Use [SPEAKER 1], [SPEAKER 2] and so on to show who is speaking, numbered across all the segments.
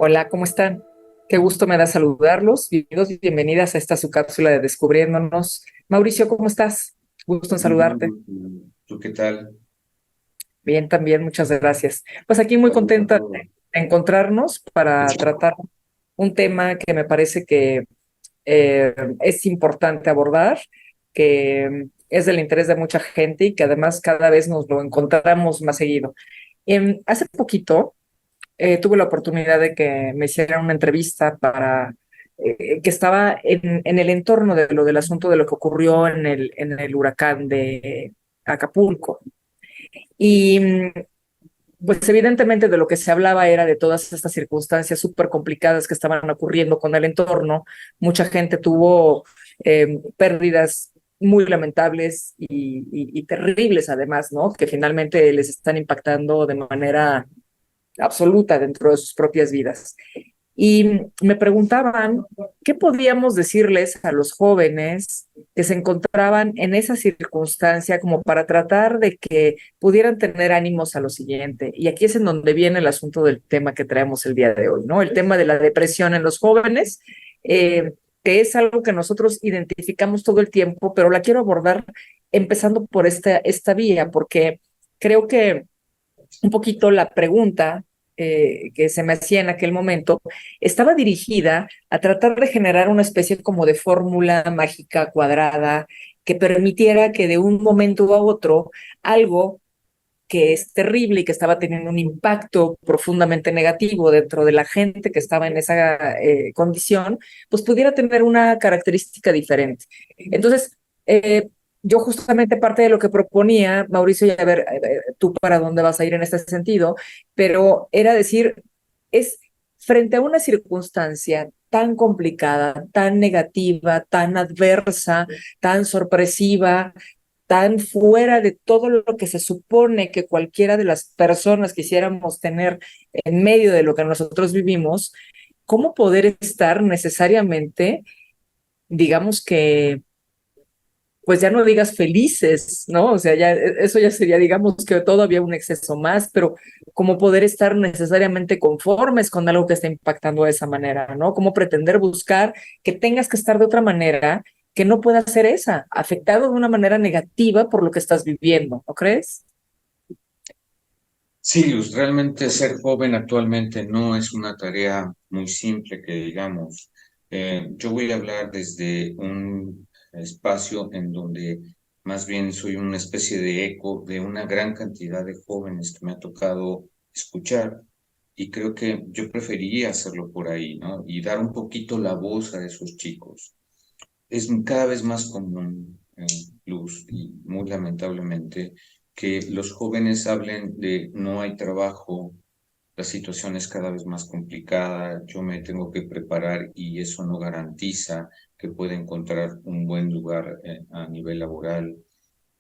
[SPEAKER 1] Hola, ¿cómo están? Qué gusto me da saludarlos. Bienvenidos y bienvenidas a esta su cápsula de Descubriéndonos. Mauricio, ¿cómo estás? Gusto en
[SPEAKER 2] Muy bien,
[SPEAKER 1] saludarte.
[SPEAKER 2] ¿tú qué tal?
[SPEAKER 1] Bien, también, muchas gracias. Pues aquí muy
[SPEAKER 2] ¿Cómo está
[SPEAKER 1] contenta
[SPEAKER 2] todo?
[SPEAKER 1] de encontrarnos para tratar un tema que me parece que es importante abordar, que es del interés de mucha gente y que además cada vez nos lo encontramos más seguido. Hace poquito tuve la oportunidad de que me hicieran una entrevista para que estaba en el entorno de lo del asunto de lo que ocurrió en el huracán de Acapulco. Y pues evidentemente de lo que se hablaba era de todas estas circunstancias súper complicadas que estaban ocurriendo con el entorno. Mucha gente tuvo pérdidas muy lamentables y terribles además, ¿no? Que finalmente les están impactando de manera absoluta dentro de sus propias vidas. Y me preguntaban qué podíamos decirles a los jóvenes que se encontraban en esa circunstancia como para tratar de que pudieran tener ánimos a lo siguiente. Y aquí es en donde viene el asunto del tema que traemos el día de hoy, ¿no? El tema de la depresión en los jóvenes, que es algo que nosotros identificamos todo el tiempo, pero la quiero abordar empezando por esta vía, porque creo que un poquito la pregunta que se me hacía en aquel momento estaba dirigida a tratar de generar una especie como de fórmula mágica cuadrada que permitiera que de un momento a otro algo que es terrible y que estaba teniendo un impacto profundamente negativo dentro de la gente que estaba en esa condición, pues pudiera tener una característica diferente. Entonces, yo justamente parte de lo que proponía, Mauricio, y a ver, tú para dónde vas a ir en este sentido, pero era decir, es frente a una circunstancia tan complicada, tan negativa, tan adversa, tan sorpresiva, tan fuera de todo lo que se supone que cualquiera de las personas quisiéramos tener en medio de lo que nosotros vivimos, ¿cómo poder estar necesariamente, digamos que, pues ya no digas felices, ¿no? O sea, ya eso ya sería, digamos que todavía un exceso más, pero cómo poder estar necesariamente conformes con algo que está impactando de esa manera, ¿no? Cómo pretender buscar que tengas que estar de otra manera que no pueda ser esa, afectado de una manera negativa por lo que estás viviendo, ¿no crees?
[SPEAKER 2] Sí, Luz, realmente ser joven actualmente no es una tarea muy simple que digamos. Yo voy a hablar desde un espacio en donde más bien soy una especie de eco de una gran cantidad de jóvenes que me ha tocado escuchar y creo que yo preferiría hacerlo por ahí, ¿no? Y dar un poquito la voz a esos chicos. Es cada vez más común, Luz, y muy lamentablemente, que los jóvenes hablen de no hay trabajo, la situación es cada vez más complicada, yo me tengo que preparar y eso no garantiza que pueda encontrar un buen lugar a nivel laboral.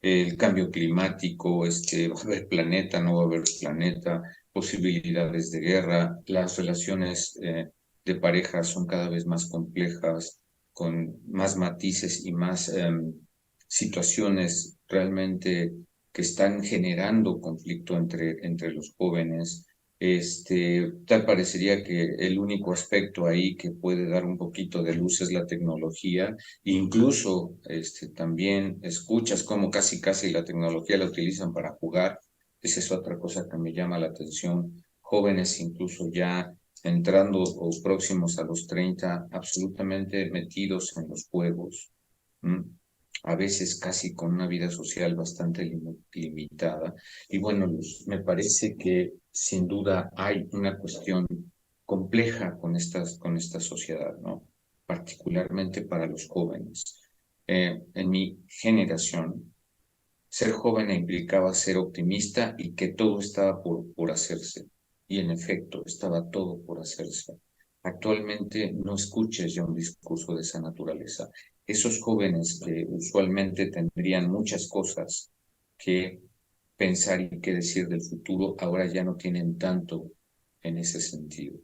[SPEAKER 2] El cambio climático, va a haber planeta, no va a haber planeta, posibilidades de guerra, las relaciones de pareja son cada vez más complejas, con más matices y más situaciones realmente que están generando conflicto entre los jóvenes. Tal parecería que el único aspecto ahí que puede dar un poquito de luz es la tecnología. Incluso también escuchas cómo casi casi la tecnología la utilizan para jugar. Esa es otra cosa que me llama la atención. Jóvenes incluso ya entrando o próximos a los 30 absolutamente metidos en los juegos. ¿M? A veces casi con una vida social bastante limitada. Y bueno, Luz, me parece que sin duda hay una cuestión compleja con esta sociedad, ¿no? Particularmente para los jóvenes. En mi generación, ser joven implicaba ser optimista y que todo estaba por hacerse. Y en efecto, estaba todo por hacerse. Actualmente no escuches ya un discurso de esa naturaleza. Esos jóvenes que usualmente tendrían muchas cosas que pensar y que decir del futuro, ahora ya no tienen tanto en ese sentido.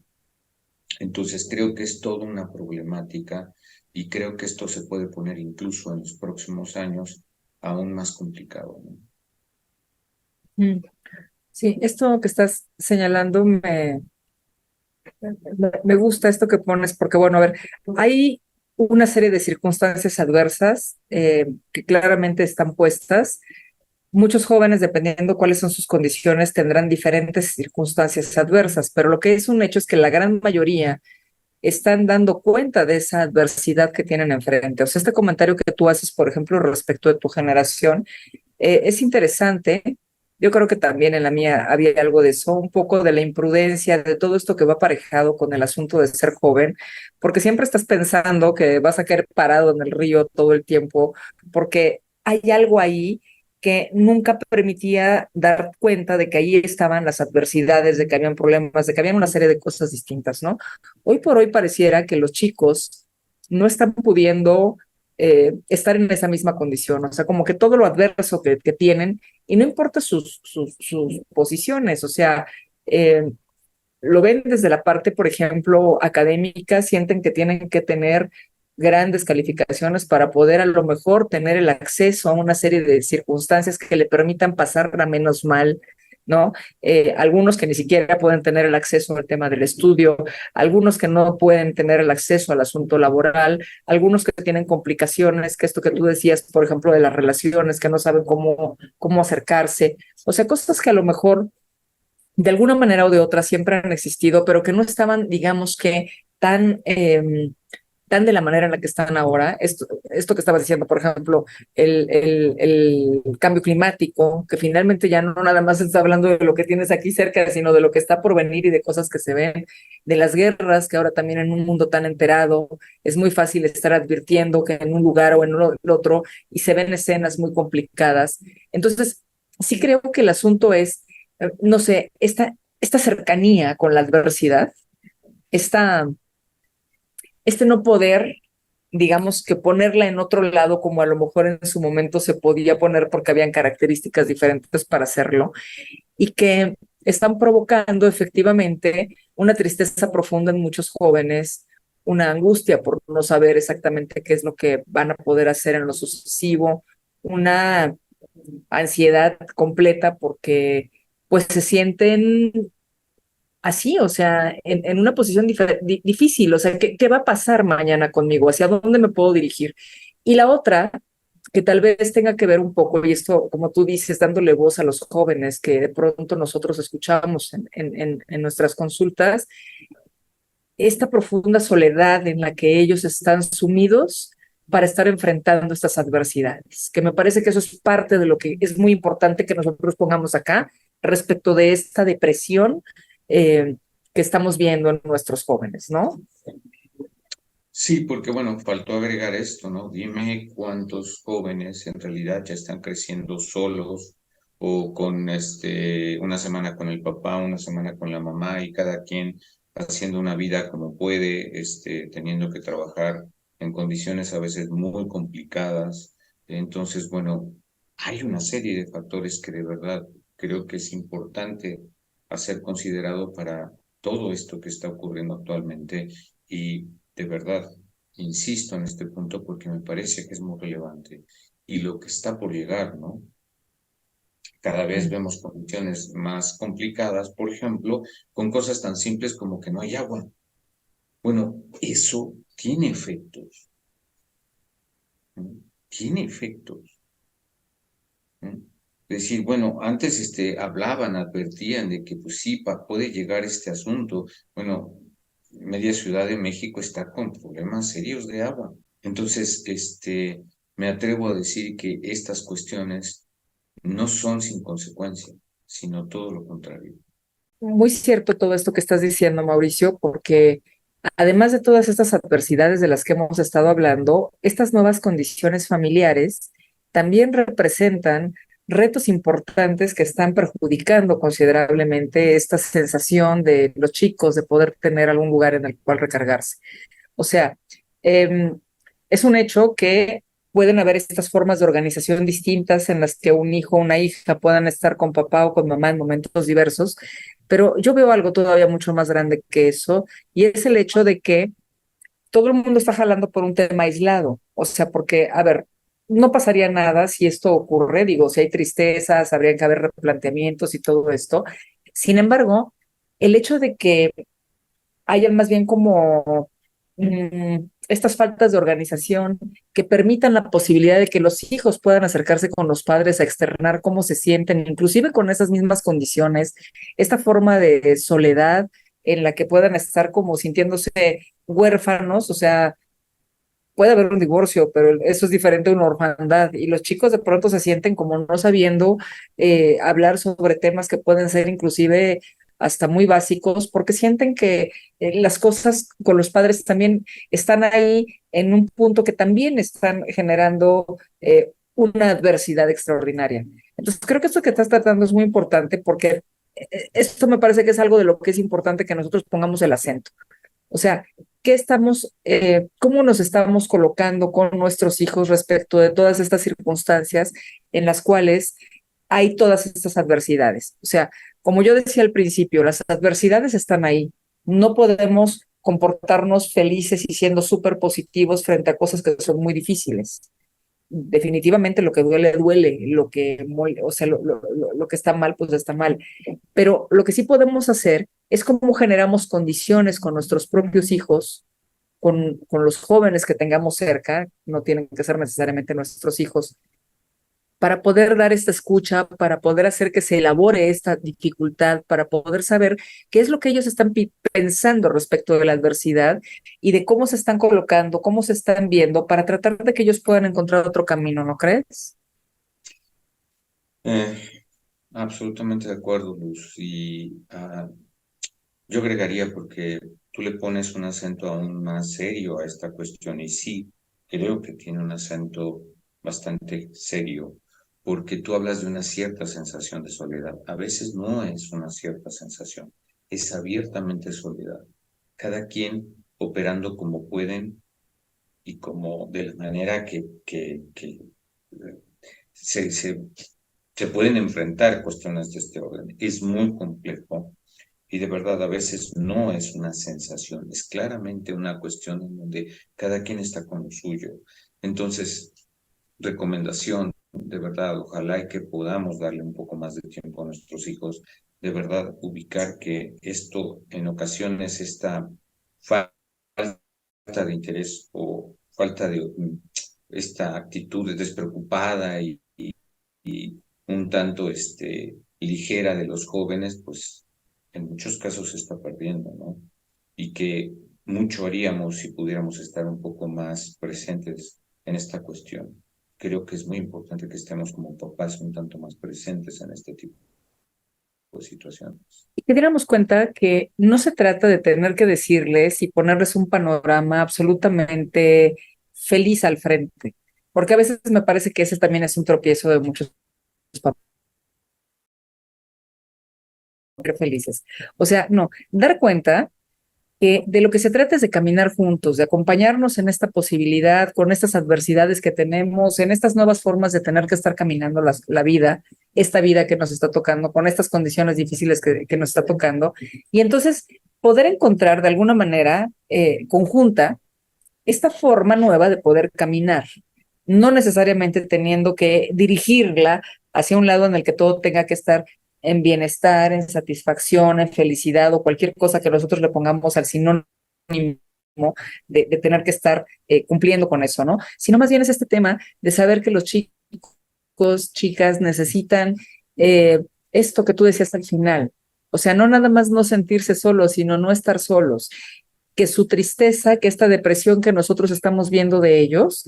[SPEAKER 2] Entonces creo que es toda una problemática y creo que esto se puede poner incluso en los próximos años aún más complicado, ¿no?
[SPEAKER 1] Mm. Sí, esto que estás señalando Me gusta esto que pones porque, bueno, a ver, hay una serie de circunstancias adversas que claramente están puestas. Muchos jóvenes, dependiendo cuáles son sus condiciones, tendrán diferentes circunstancias adversas, pero lo que es un hecho es que la gran mayoría están dando cuenta de esa adversidad que tienen enfrente. O sea, este comentario que tú haces, por ejemplo, respecto de tu generación, es interesante. Yo creo que también en la mía había algo de eso, un poco de la imprudencia, de todo esto que va aparejado con el asunto de ser joven, porque siempre estás pensando que vas a caer parado en el río todo el tiempo, porque hay algo ahí que nunca permitía dar cuenta de que ahí estaban las adversidades, de que habían problemas, de que habían una serie de cosas distintas, ¿no? Hoy por hoy pareciera que los chicos no están pudiendo estar en esa misma condición, o sea, como que todo lo adverso que tienen, y no importa sus posiciones, o sea, eh, lo ven desde la parte, por ejemplo, académica, sienten que tienen que tener grandes calificaciones para poder a lo mejor tener el acceso a una serie de circunstancias que le permitan pasarla menos mal, ¿no? Algunos que ni siquiera pueden tener el acceso al tema del estudio, algunos que no pueden tener el acceso al asunto laboral, algunos que tienen complicaciones, que esto que tú decías, por ejemplo, de las relaciones, que no saben cómo acercarse, o sea, cosas que a lo mejor de alguna manera o de otra siempre han existido, pero que no estaban, digamos que, tan, tan de la manera en la que están ahora. Esto que estabas diciendo, por ejemplo, el cambio climático, que finalmente ya no nada más está hablando de lo que tienes aquí cerca, sino de lo que está por venir y de cosas que se ven, de las guerras, que ahora también en un mundo tan enterado es muy fácil estar advirtiendo que en un lugar o en el otro y se ven escenas muy complicadas. Entonces, sí creo que el asunto es no sé, esta cercanía con la adversidad, esta, este no poder, digamos que ponerla en otro lado como a lo mejor en su momento se podía poner porque habían características diferentes para hacerlo y que están provocando efectivamente una tristeza profunda en muchos jóvenes, una angustia por no saber exactamente qué es lo que van a poder hacer en lo sucesivo, una ansiedad completa porque pues se sienten así, o sea, en una posición difícil, o sea, ¿qué va a pasar mañana conmigo? ¿Hacia dónde me puedo dirigir? Y la otra, que tal vez tenga que ver un poco, y esto, como tú dices, dándole voz a los jóvenes que de pronto nosotros escuchamos en nuestras consultas, esta profunda soledad en la que ellos están sumidos para estar enfrentando estas adversidades, que me parece que eso es parte de lo que es muy importante que nosotros pongamos acá respecto de esta depresión eh, que estamos viendo en nuestros jóvenes, ¿no?
[SPEAKER 2] Sí, porque bueno, faltó agregar esto, ¿no? Dime cuántos jóvenes en realidad ya están creciendo solos o con una semana con el papá, una semana con la mamá y cada quien haciendo una vida como puede, teniendo que trabajar en condiciones a veces muy complicadas. Entonces, bueno, hay una serie de factores que de verdad creo que es importante hacer considerado para todo esto que está ocurriendo actualmente y de verdad, insisto en este punto porque me parece que es muy relevante. Y lo que está por llegar, ¿no? Cada vez vemos condiciones más complicadas, por ejemplo, con cosas tan simples como que no hay agua. Bueno, eso tiene efectos, ¿no? Tiene efectos, ¿no? Decir, bueno, antes hablaban, advertían de que pues sí, puede llegar este asunto. Bueno, media Ciudad de México está con problemas serios de agua. Entonces, me atrevo a decir que estas cuestiones no son sin consecuencia, sino todo lo contrario.
[SPEAKER 1] Muy cierto todo esto que estás diciendo, Mauricio, porque además de todas estas adversidades de las que hemos estado hablando, estas nuevas condiciones familiares también representan retos importantes que están perjudicando considerablemente esta sensación de los chicos de poder tener algún lugar en el cual recargarse. O sea, eh, es un hecho que pueden haber estas formas de organización distintas en las que un hijo o una hija puedan estar con papá o con mamá en momentos diversos, pero yo veo algo todavía mucho más grande que eso, y es el hecho de que todo el mundo está jalando por un tema aislado. O sea, porque, a ver, no pasaría nada si esto ocurre, digo, si hay tristezas, habría que haber replanteamientos y todo esto. Sin embargo, el hecho de que haya más bien como estas faltas de organización que permitan la posibilidad de que los hijos puedan acercarse con los padres a externar cómo se sienten, inclusive con esas mismas condiciones, esta forma de soledad en la que puedan estar como sintiéndose huérfanos, o sea, puede haber un divorcio, pero eso es diferente a una orfandad. Y los chicos de pronto se sienten como no sabiendo hablar sobre temas que pueden ser inclusive hasta muy básicos, porque sienten que las cosas con los padres también están ahí en un punto que también están generando una adversidad extraordinaria. Entonces, creo que esto que estás tratando es muy importante porque esto me parece que es algo de lo que es importante que nosotros pongamos el acento. O sea, ¿qué estamos, cómo nos estamos colocando con nuestros hijos respecto de todas estas circunstancias en las cuales hay todas estas adversidades? O sea, como yo decía al principio, las adversidades están ahí. No podemos comportarnos felices y siendo súper positivos frente a cosas que son muy difíciles. Definitivamente lo que duele, duele, o sea, lo que está mal, pues está mal. Pero lo que sí podemos hacer es cómo generamos condiciones con nuestros propios hijos, con los jóvenes que tengamos cerca, no tienen que ser necesariamente nuestros hijos, para poder dar esta escucha, para poder hacer que se elabore esta dificultad, para poder saber qué es lo que ellos están pensando respecto de la adversidad y de cómo se están colocando, cómo se están viendo, para tratar de que ellos puedan encontrar otro camino, ¿no crees?
[SPEAKER 2] Eh, Absolutamente de acuerdo, Luz. Y yo agregaría porque tú le pones un acento aún más serio a esta cuestión y sí, creo que tiene un acento bastante serio porque tú hablas de una cierta sensación de soledad. A veces no es una cierta sensación, es abiertamente soledad. Cada quien operando como pueden y como de la manera que se, se, se pueden enfrentar cuestiones de este orden. Es muy complejo y de verdad a veces no es una sensación, es claramente una cuestión en donde cada quien está con lo suyo. Entonces, recomendación, de verdad, ojalá y que podamos darle un poco más de tiempo a nuestros hijos, de verdad, ubicar que esto en ocasiones esta falta de interés o falta de esta actitud despreocupada y un tanto ligera de los jóvenes, pues en muchos casos se está perdiendo, ¿no? Y que mucho haríamos si pudiéramos estar un poco más presentes en esta cuestión. Creo que es muy importante que estemos como papás un tanto más presentes en este tipo de situaciones.
[SPEAKER 1] Y que diéramos cuenta que no se trata de tener que decirles y ponerles un panorama absolutamente feliz al frente, porque a veces me parece que ese también es un tropiezo de muchos papás felices. O sea, no, dar cuenta que de lo que se trata es de caminar juntos, de acompañarnos en esta posibilidad, con estas adversidades que tenemos, en estas nuevas formas de tener que estar caminando la vida, esta vida que nos está tocando, con estas condiciones difíciles que nos está tocando. Y entonces poder encontrar de alguna manera conjunta esta forma nueva de poder caminar, no necesariamente teniendo que dirigirla hacia un lado en el que todo tenga que estar en bienestar, en satisfacción, en felicidad o cualquier cosa que nosotros le pongamos al sinónimo de tener que estar cumpliendo con eso, ¿no? Sino más bien es este tema de saber que los chicos, chicas necesitan esto que tú decías al final. O sea, no nada más no sentirse solos, sino no estar solos, que su tristeza, que esta depresión que nosotros estamos viendo de ellos,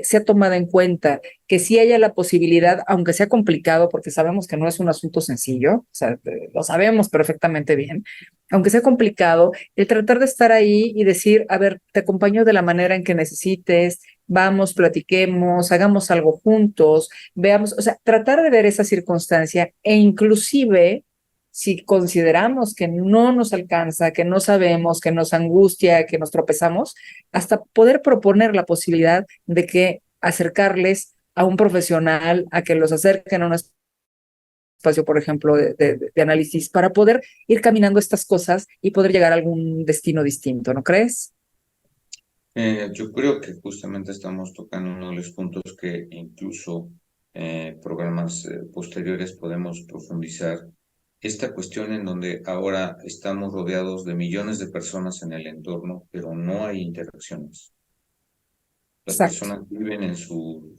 [SPEAKER 1] sea tomada en cuenta, que sí haya la posibilidad, aunque sea complicado, porque sabemos que no es un asunto sencillo, o sea, lo sabemos perfectamente bien, aunque sea complicado, el tratar de estar ahí y decir, a ver, te acompaño de la manera en que necesites, vamos, platiquemos, hagamos algo juntos, veamos, o sea, tratar de ver esa circunstancia e inclusive si consideramos que no nos alcanza, que no sabemos, que nos angustia, que nos tropezamos, hasta poder proponer la posibilidad de que acercarles a un profesional, a que los acerquen a un espacio, por ejemplo, de análisis, para poder ir caminando estas cosas y poder llegar a algún destino distinto, ¿no crees?
[SPEAKER 2] Yo creo que justamente estamos tocando uno de los puntos que incluso programas posteriores podemos profundizar esta cuestión en donde ahora estamos rodeados de millones de personas en el entorno, pero no hay interacciones. Las
[SPEAKER 1] Exacto.
[SPEAKER 2] personas viven en su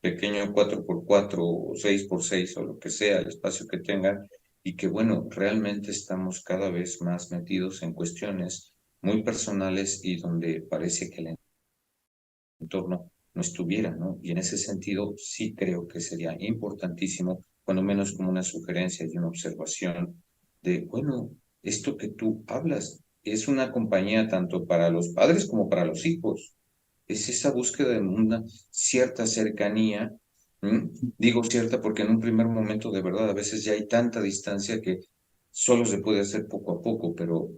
[SPEAKER 2] pequeño 4x4 o 6x6 o lo que sea, el espacio que tengan, y que bueno, realmente estamos cada vez más metidos en cuestiones muy personales y donde parece que el entorno no estuviera, ¿no? Y en ese sentido sí creo que sería importantísimo, cuando menos como una sugerencia y una observación de, bueno, esto que tú hablas es una compañía tanto para los padres como para los hijos. Es esa búsqueda de una cierta cercanía. ¿M? Digo cierta porque en un primer momento de verdad a veces ya hay tanta distancia que solo se puede hacer poco a poco, pero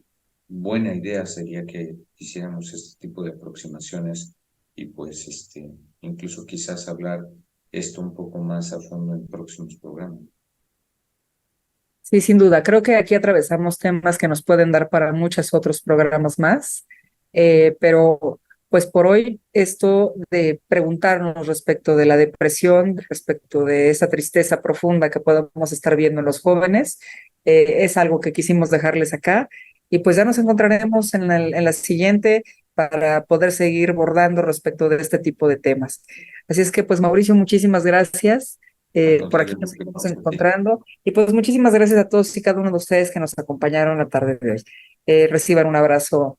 [SPEAKER 2] buena idea sería que hiciéramos este tipo de aproximaciones y pues incluso quizás hablar esto un poco más a fondo en próximos programas.
[SPEAKER 1] Sí, sin duda. Creo que aquí atravesamos temas que nos pueden dar para muchos otros programas más, pero pues por hoy esto de preguntarnos respecto de la depresión, respecto de esa tristeza profunda que podemos estar viendo en los jóvenes, es algo que quisimos dejarles acá y pues ya nos encontraremos en la siguiente para poder seguir bordando respecto de este tipo de temas. Así es que pues Mauricio, muchísimas gracias.
[SPEAKER 2] Al
[SPEAKER 1] Por aquí
[SPEAKER 2] contrario,
[SPEAKER 1] nos
[SPEAKER 2] Lupe,
[SPEAKER 1] seguimos
[SPEAKER 2] gracias a ti.
[SPEAKER 1] encontrando. Y pues muchísimas gracias a todos y cada uno de ustedes que nos acompañaron la tarde de hoy. Reciban un abrazo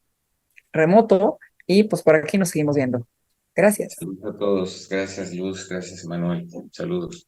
[SPEAKER 1] remoto y pues por aquí nos seguimos viendo. Gracias.
[SPEAKER 2] Saludos a todos. Gracias, Luz. Gracias, Manuel. Saludos.